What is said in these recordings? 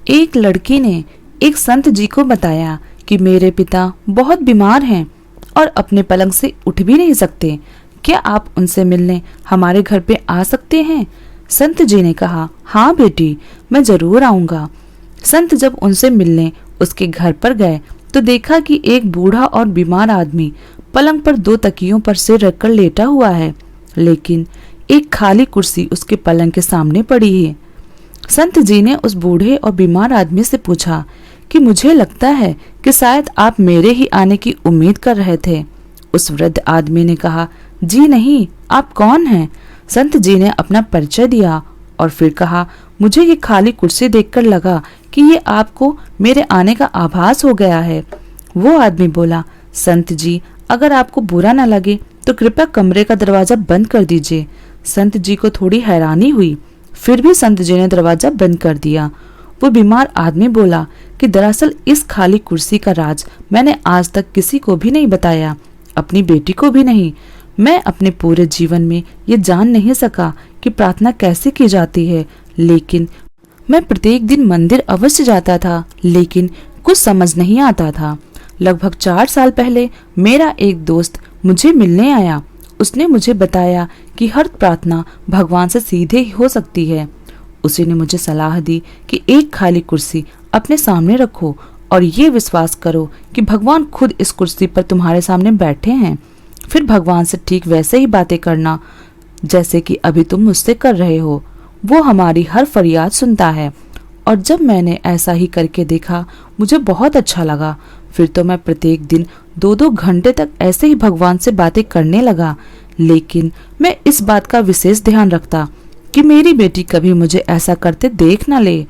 एक लड़की ने एक संत जी को बताया कि मेरे पिता बहुत बीमार हैं और अपने पलंग से उठ भी नहीं सकते। क्या आप उनसे मिलने हमारे घर पे आ सकते हैं? संत जी ने कहा, हाँ बेटी, मैं जरूर आऊंगा। संत जब उनसे मिलने उसके घर पर गए तो देखा कि एक बूढ़ा और बीमार आदमी पलंग पर 2 तकियों पर सिर रखकर लेटा हुआ है, लेकिन एक खाली कुर्सी उसके पलंग के सामने पड़ी है। संत जी ने उस बूढ़े और बीमार आदमी से पूछा कि मुझे लगता है कि शायद आप मेरे ही आने की उम्मीद कर रहे थे। उस वृद्ध आदमी ने कहा, जी नहीं, आप कौन हैं? संत जी ने अपना परिचय दिया और फिर कहा, मुझे ये खाली कुर्सी देखकर लगा कि ये आपको मेरे आने का आभास हो गया है। वो आदमी बोला, संत जी, अगर आपको बुरा न लगे तो कृपया कमरे का दरवाजा बंद कर दीजिए। संत जी को थोड़ी हैरानी हुई, फिर भी संत जी ने दरवाजा बंद कर दिया। वो बीमार आदमी बोला कि दरअसल इस खाली कुर्सी का राज मैंने आज तक किसी को भी नहीं बताया, अपनी बेटी को भी नहीं। मैं अपने पूरे जीवन में ये जान नहीं सका कि प्रार्थना कैसे की जाती है, लेकिन मैं प्रत्येक दिन मंदिर अवश्य जाता था, लेकिन कुछ समझ नहीं आता था। लगभग 4 साल पहले मेरा एक दोस्त मुझे मिलने आया। उसने मुझे बताया कि हर प्रार्थना भगवान से सीधे ही हो सकती है। उसी ने मुझे सलाह दी कि एक खाली कुर्सी अपने सामने रखो और ये विश्वास करो कि भगवान खुद इस कुर्सी पर तुम्हारे सामने बैठे हैं। फिर भगवान से ठीक वैसे ही बातें करना जैसे कि अभी तुम मुझसे कर रहे हो। वो हमारी हर फरियाद सुनता है। और जब मैंने ऐसा ही करके देखा, मुझे बहुत अच्छा लगा। फिर तो मैं प्रत्येक दिन 2-2 घंटे तक ऐसे ही भगवान से बातें करने लगा। लेकिन मैं इस बात का विशेष ध्यान रखता कि मेरी बेटी कभी मुझे ऐसा करते देख न ले।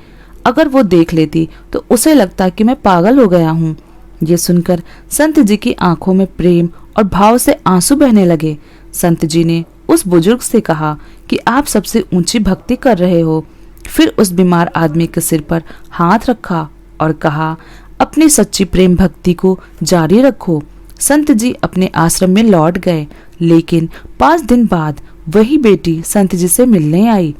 अगर वो देख लेती तो उसे लगता कि मैं पागल हो गया हूँ। ये सुनकर संत जी की आंखों में प्रेम और भाव से आंसू बहने लगे। संत जी ने उस बुजुर्ग से कहा कि आप सबसे ऊंची भक्ति कर रहे हो। फिर उस बीमार आदमी के सिर पर हाथ रखा और कहा, अपनी सच्ची प्रेम भक्ति को जारी रखो। संत जी अपने आश्रम में लौट गए, लेकिन 5 दिन बाद वही बेटी संत जी से मिलने आई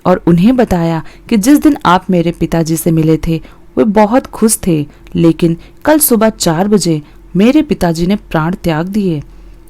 और उन्हें बताया कि जिस दिन आप मेरे पिताजी से मिले थे वे बहुत खुश थे, लेकिन कल सुबह 4 बजे मेरे पिताजी ने प्राण त्याग दिए।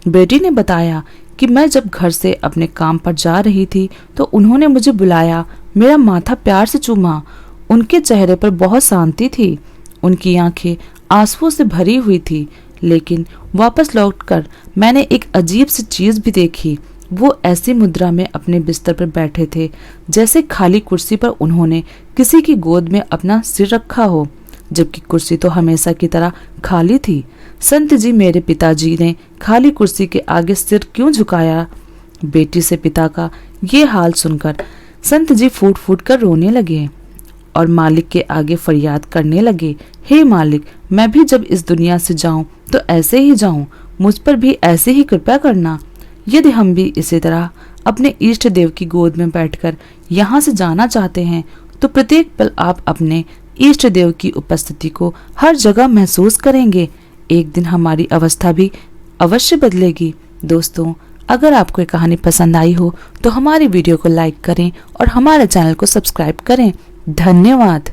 बेटी ने बताया कि मैं जब घर से अपने काम पर जा रही थी तो उन्होंने मुझे बुलाया, मेरा माथा प्यार से चूमा। उनके चेहरे पर बहुत शांति थी, उनकी आंखें आंसुओं से भरी हुई थी। लेकिन वापस लौटकर मैंने एक अजीब सी चीज भी देखी। वो ऐसी मुद्रा में अपने बिस्तर पर बैठे थे जैसे खाली कुर्सी पर उन्होंने किसी की गोद में अपना सिर रखा हो, जबकि कुर्सी तो हमेशा की तरह खाली थी। संत जी, मेरे पिताजी ने खाली कुर्सी के आगे सिर क्यों झुकाया? बेटी से पिता का ये हाल सुनकर संत जी फूट फूट कर रोने लगे और मालिक के आगे फरियाद करने लगे, हे मालिक, मैं भी जब इस दुनिया से जाऊं तो ऐसे ही जाऊं, मुझ पर भी ऐसे ही कृपा करना। यदि हम भी इसी तरह अपने इष्ट देव की गोद में बैठकर यहाँ से जाना चाहते हैं तो प्रत्येक पल आप अपने इष्ट देव की उपस्थिति को हर जगह महसूस करेंगे। एक दिन हमारी अवस्था भी अवश्य बदलेगी। दोस्तों, अगर आपको ये कहानी पसंद आई हो तो हमारी वीडियो को लाइक करें और हमारे चैनल को सब्सक्राइब करें। धन्यवाद।